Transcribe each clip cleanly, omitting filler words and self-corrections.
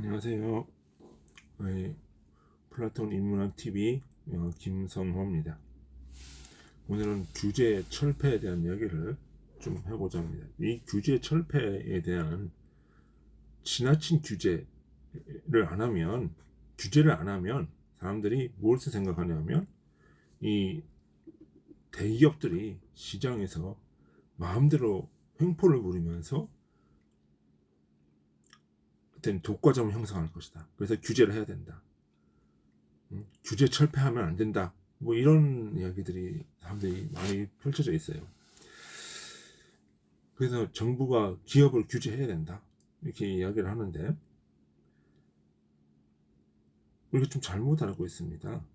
안녕하세요. 플라톤 인문학 TV 김성호입니다. 오늘은 규제 철폐에 대한 이야기를 좀 해보자 합니다. 이 규제 철폐에 대한 지나친 규제를 안 하면 사람들이 무엇을 생각하냐면 이 대기업들이 시장에서 마음대로 횡포를 부리면서 독과점을 형성할 것이다. 그래서 규제를 해야 된다. 규제 철폐하면 안 된다. 뭐 이런 이야기들이 사람들이 많이 펼쳐져 있어요. 그래서 정부가 기업을 규제해야 된다. 이렇게 이야기를 하는데 우리가 좀 잘못 알고 있습니다.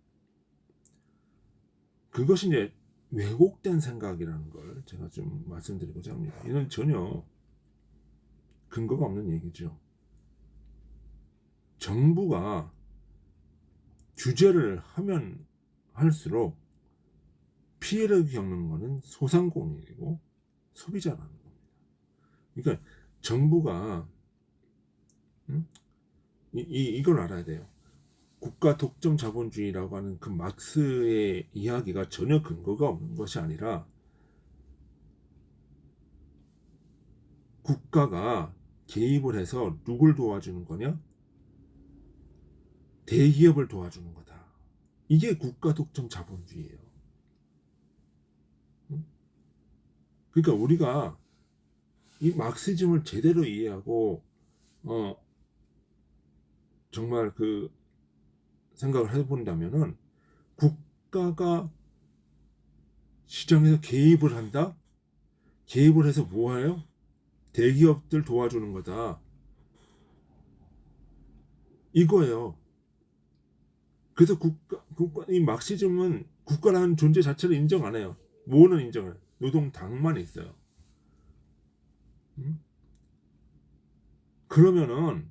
그것이 이제 왜곡된 생각이라는 걸 제가 좀 말씀드리고자 합니다. 이는 전혀 근거가 없는 얘기죠. 정부가 규제를 하면 할수록 피해를 겪는 것은 소상공인이고 소비자라는 겁니다. 그러니까 정부가 이걸 알아야 돼요. 국가 독점 자본주의라고 하는 그 막스의 이야기가 전혀 근거가 없는 것이 아니라 국가가 개입을 해서 누굴 도와주는 거냐? 대기업을 도와주는 거다. 이게 국가 독점 자본주의예요. 그러니까 우리가 이 막시즘을 제대로 이해하고 정말 그 생각을 해본다면은 국가가 시장에서 개입을 한다? 개입을 해서 뭐해요? 대기업들 도와주는 거다. 이거예요. 그래서 이 막시즘은 국가라는 존재 자체를 인정 안 해요. 뭐는 인정해요? 노동당만 있어요. 그러면은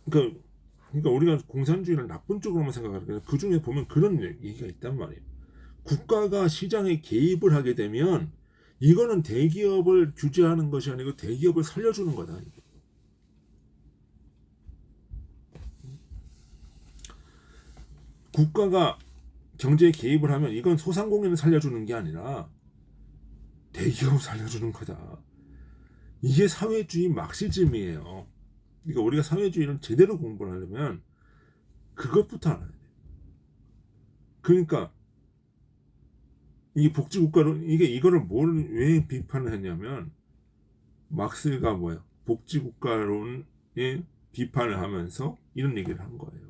그러니까, 그러니까 우리가 공산주의를 나쁜 쪽으로만 생각하는 그 중에 보면 그런 얘기가 있단 말이에요. 국가가 시장에 개입을 하게 되면 이거는 대기업을 규제하는 것이 아니고 대기업을 살려주는 거다. 국가가 경제에 개입을 하면 이건 소상공인을 살려주는 게 아니라 대기업을 살려주는 거다. 이게 사회주의 막시즘이에요. 그러니까 우리가 사회주의를 제대로 공부를 하려면 그것부터 알아야 돼. 그러니까 이 복지국가론 이거를 왜 비판을 했냐면 막스가 뭐예요? 복지국가론에 비판을 하면서 이런 얘기를 한 거예요.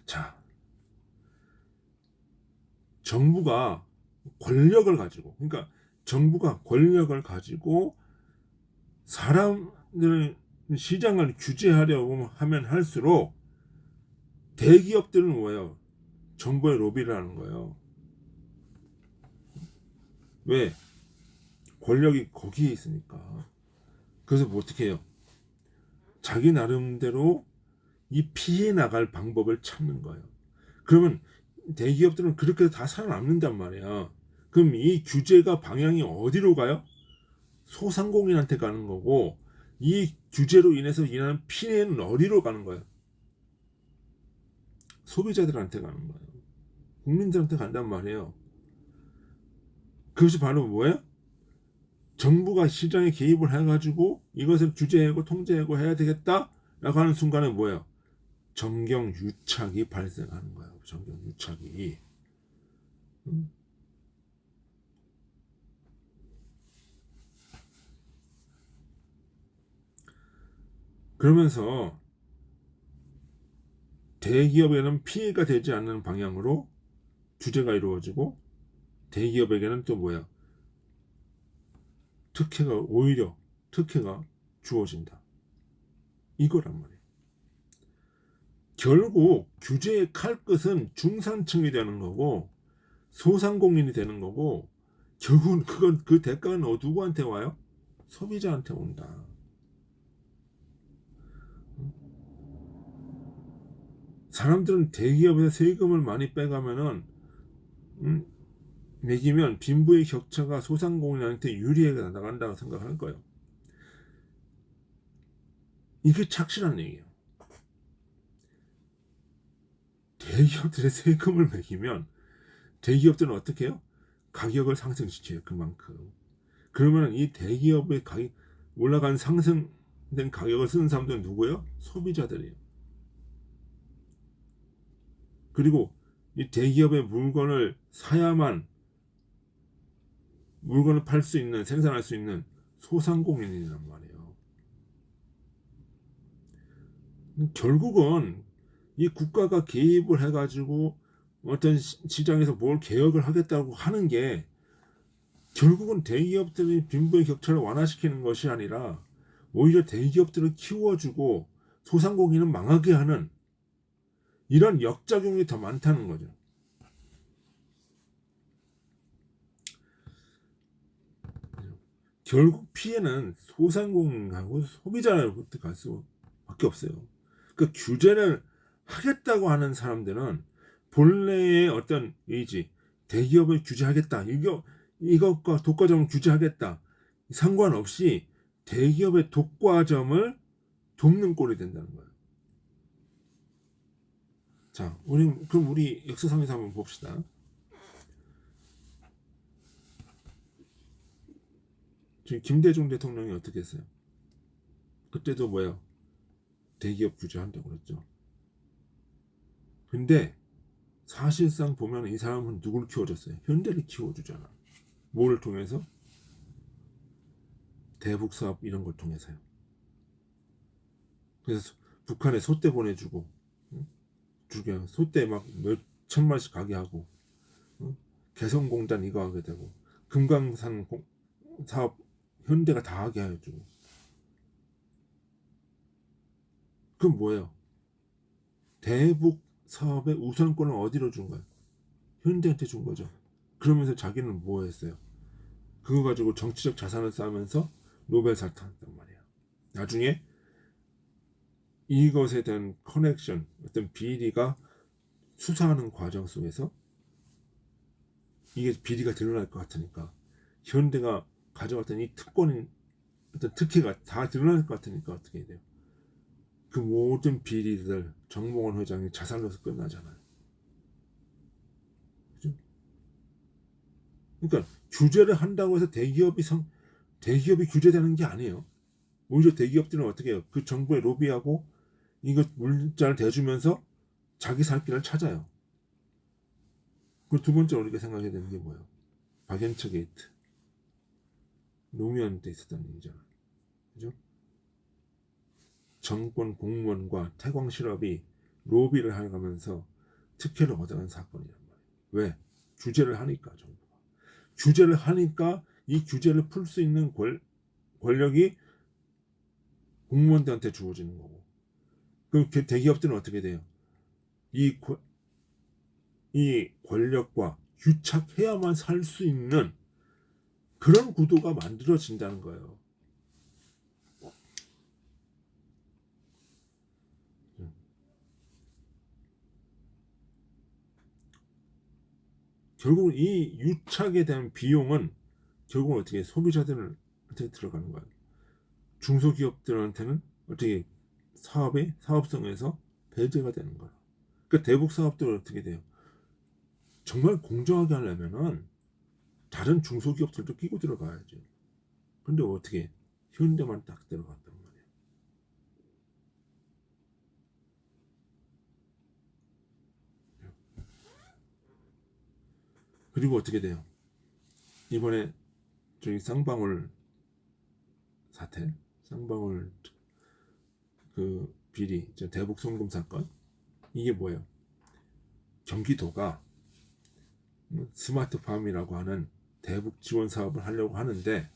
자, 정부가 권력을 가지고, 그러니까 정부가 권력을 가지고 사람들 시장을 규제하려고 하면 할수록 대기업들은 뭐예요? 정부의 로비를 하는 거예요. 왜? 권력이 거기에 있으니까. 그래서 뭐 어떻게 해요? 자기 나름대로 이 피해 나갈 방법을 찾는 거예요. 그러면 대기업들은 그렇게 다 살아남는단 말이야. 그럼 이 규제가 방향이 어디로 가요? 소상공인한테 가는 거고, 이 규제로 인해서 인하는 피해는 어디로 가는 거예요? 소비자들한테 가는 거예요. 국민들한테 간단 말이에요. 그것이 바로 뭐예요? 정부가 시장에 개입을 해가지고 이것을 규제하고 통제하고 해야 되겠다라고 하는 순간에 뭐예요? 정경유착이 발생하는 거예요. 정경유착이. 그러면서 대기업에는 피해가 되지 않는 방향으로 규제가 이루어지고 대기업에게는 또 뭐야? 오히려 특혜가 주어진다. 이거란 말이에요. 결국 규제의 칼끝은 중산층이 되는 거고 소상공인이 되는 거고 결국은 그 대가는 누구한테 와요? 소비자한테 온다. 사람들은 대기업에서 세금을 많이 빼가면은 매기면 빈부의 격차가 소상공인한테 유리하게 나간다고 생각할 거예요. 이게 착실한 얘기예요. 대기업들의 세금을 매기면 대기업들은 어떻게 해요? 가격을 상승시켜요. 그만큼. 그러면 이 대기업의 가격 올라간 상승된 가격을 쓰는 사람들은 누구예요? 소비자들이에요. 그리고 이 대기업의 물건을 사야만 물건을 팔 수 있는, 생산할 수 있는 소상공인이란 말이에요. 결국은 이 국가가 개입을 해가지고 어떤 시장에서 뭘 개혁을 하겠다고 하는 게 결국은 대기업들이 빈부의 격차를 완화시키는 것이 아니라 오히려 대기업들을 키워주고 소상공인은 망하게 하는 이런 역작용이 더 많다는 거죠. 결국 피해는 소상공인하고 소비자한테 갈 수밖에 없어요. 그 규제를 하겠다고 하는 사람들은 본래의 어떤 의지, 대기업을 규제하겠다, 이것과 독과점을 규제하겠다 상관없이 대기업의 독과점을 돕는 꼴이 된다는 거예요. 자, 그럼 우리 역사상에서 한번 봅시다. 지금 김대중 대통령이 어떻게 했어요? 그때도 뭐예요? 대기업 규제한다고 그랬죠. 근데 사실상 보면 이 사람은 누굴 키워줬어요? 현대를 키워주잖아. 뭐를 통해서? 대북 사업 이런 걸 통해서요. 그래서 북한에 소떼 보내주고, 죽여 소떼 막 몇 천만씩 가게 하고, 개성공단 이거 하게 되고, 금강산 사업 현대가 다 하게 해주고. 그럼 뭐예요? 대북 사업의 우선권을 어디로 준 거예요? 현대한테 준 거죠. 그러면서 자기는 뭐 했어요? 그거 가지고 정치적 자산을 쌓으면서 노벨상 탔단 말이에요. 나중에 이것에 대한 커넥션, 어떤 비리가 수사하는 과정 속에서 이게 비리가 드러날 것 같으니까 현대가 가져갔던 이 특권인 어떤 특혜가 다 드러날 것 같으니까 어떻게 해야 돼요? 그 모든 비리들 정몽원 회장이 자살로서 끝나잖아요. 그죠? 그러니까 규제를 한다고 해서 대기업이 규제되는 게 아니에요. 오히려 대기업들은 어떻게 해요? 그 정부에 로비하고 이거 물자를 대주면서 자기 살 길을 찾아요. 그리고 두 번째로 우리가 생각해야 되는 게 뭐예요? 박연차 게이트. 노무현 때 있었던 얘기잖아요. 그죠? 정권 공무원과 태광 실업이 로비를 하면서 특혜를 얻어간 사건이란 말이에요. 왜? 규제를 하니까 정부가. 규제를 하니까 이 규제를 풀 수 있는 권력이 공무원들한테 주어지는 거고. 그럼 대기업들은 어떻게 돼요? 이, 이 권력과 유착해야만 살 수 있는 그런 구도가 만들어진다는 거예요. 결국 이 유착에 대한 비용은 결국은 어떻게 소비자들한테 들어가는 거예요. 중소기업들한테는 어떻게 사업성에서 배제가 되는 거예요. 그러니까 대북 사업들은 어떻게 돼요? 정말 공정하게 하려면은 다른 중소기업들도 끼고 들어가야죠. 근데 어떻게 현대만 딱 들어갔단 말이에요. 그리고 어떻게 돼요? 이번에 저기 쌍방울 사태, 쌍방울 그 비리, 대북 송금 사건 이게 뭐예요? 경기도가 스마트팜이라고 하는 대북 지원 사업을 하려고 하는데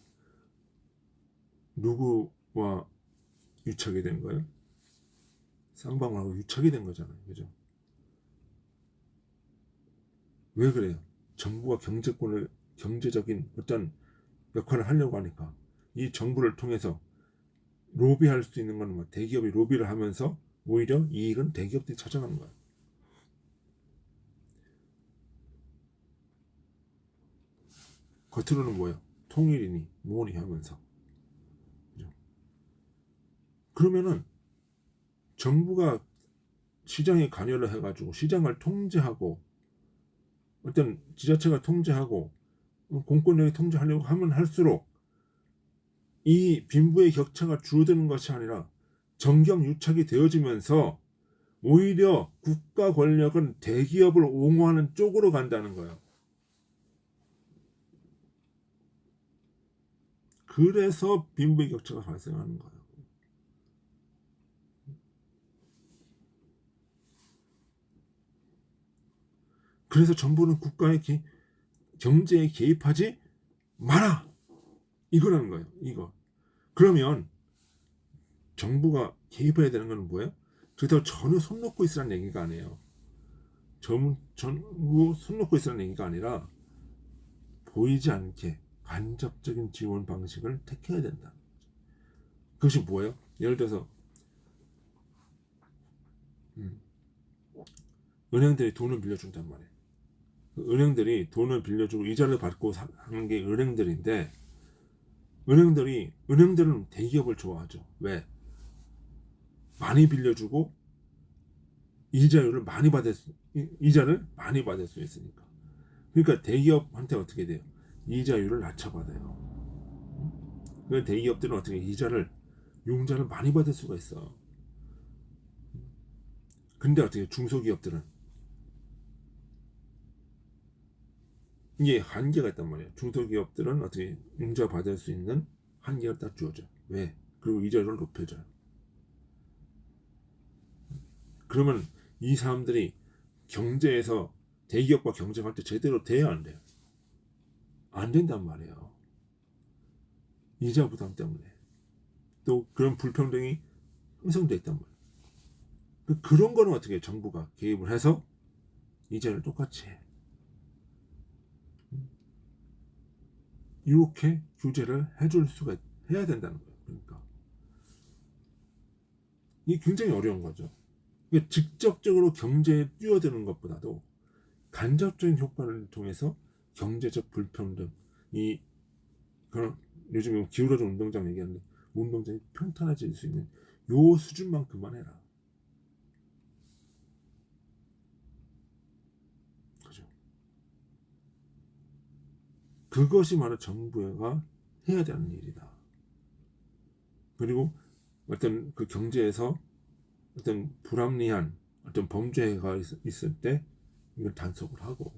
누구와 유착이 된 거예요? 쌍방울하고 유착이 된 거잖아요. 그죠? 왜 그래요? 정부가 경제적인 어떤 역할을 하려고 하니까 이 정부를 통해서 로비할 수 있는 건 뭐 대기업이 로비를 하면서 오히려 이익은 대기업들이 찾아가는 거예요. 겉으로는 뭐예요? 통일이니 뭐니 하면서. 그죠? 그러면은 정부가 시장에 관여를 해가지고 시장을 통제하고 어떤 지자체가 통제하고 공권력이 통제하려고 하면 할수록 이 빈부의 격차가 줄어드는 것이 아니라 정경유착이 되어지면서 오히려 국가 권력은 대기업을 옹호하는 쪽으로 간다는 거예요. 그래서 빈부의 격차가 발생하는 거예요. 그래서 정부는 국가의 경제에 개입하지 마라, 이거라는 거예요. 이거. 그러면 정부가 개입해야 되는 건 뭐예요? 그래서 전혀 손 놓고 있으라는 얘기가 아니에요. 전부 손 놓고 있으라는 얘기가 아니라 보이지 않게 간접적인 지원 방식을 택해야 된다. 그것이 뭐예요? 예를 들어서 은행들이 돈을 빌려준단 말이에요. 은행들이 돈을 빌려주고 이자를 받고 하는 게 은행들인데, 은행들은 대기업을 좋아하죠. 왜? 많이 빌려주고 이자를 많이 받을 수 있으니까. 그러니까 대기업한테 어떻게 돼요? 이자율을 낮춰받아요. 그 대기업들은 어떻게 융자를 많이 받을 수가 있어. 근데 어떻게 중소기업들은 이게 한계가 있단 말이에요. 중소기업들은 어떻게 융자 받을 수 있는 한계가 딱 주어져. 왜? 그리고 이자율을 높여줘요. 그러면 이 사람들이 경제에서 대기업과 경쟁할 때 제대로 돼야 안 돼요? 안 된단 말이에요. 이자 부담 때문에. 또 그런 불평등이 형성돼 있단 말이에요. 그런 거는 어떻게 정부가 개입을 해서 이자를 똑같이 해. 이렇게 규제를 해야 된다는 거예요. 그러니까 이게 굉장히 어려운 거죠. 직접적으로 경제에 뛰어드는 것보다도 간접적인 효과를 통해서 경제적 불평등, 그런 요즘 기울어진 운동장 얘기하는데 운동장이 평탄해질 수 있는 요 수준만큼만 해라. 그죠? 그것이 바로 정부가 해야 되는 일이다. 그리고 어떤 그 경제에서 어떤 불합리한 어떤 범죄가 있을 때 이걸 단속을 하고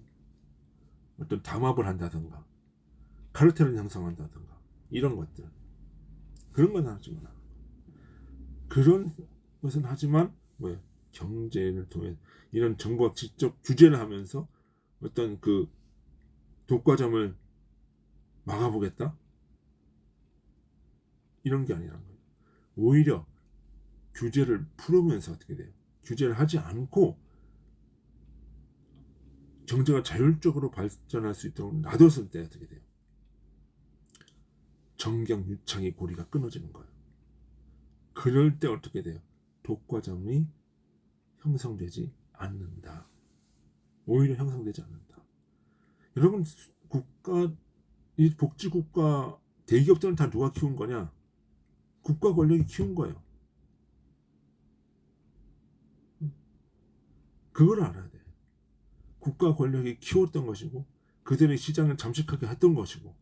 어떤 담합을 한다든가 카르텔을 형성한다든가 이런 것들, 그런 건 하지만 그런 것은 하지만 뭐야, 경제를 통해 이런 정부가 직접 규제를 하면서 어떤 그 독과점을 막아보겠다, 이런 게 아니라는 거예요. 오히려 규제를 풀으면서 어떻게 돼요? 규제를 하지 않고 경제가 자율적으로 발전할 수 있도록 놔뒀을 때 어떻게 돼요? 정경유착의 고리가 끊어지는 거예요. 그럴 때 어떻게 돼요? 독과점이 형성되지 않는다. 오히려 형성되지 않는다. 여러분, 이 복지국가 대기업들은 다 누가 키운 거냐? 국가 권력이 키운 거예요. 그걸 알아야 돼. 국가 권력이 키웠던 것이고 그들의 시장을 잠식하게 했던 것이고,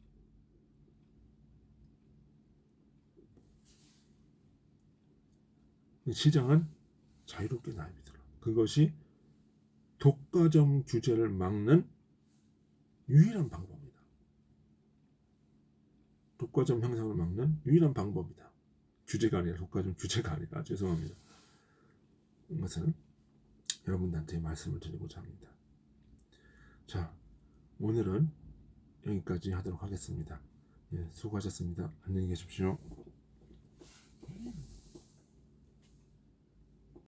시장은 자유롭게 나입니다. 그것이 독과점 규제를 막는 유일한 방법이다. 독과점 형성을 막는 유일한 방법이다. 규제가 아니라, 독과점 규제가 아니라, 죄송합니다. 이것은 여러분들한테 말씀을 드리고자 합니다. 자, 오늘은 여기까지 하도록 하겠습니다. 예, 수고하셨습니다. 안녕히 계십시오.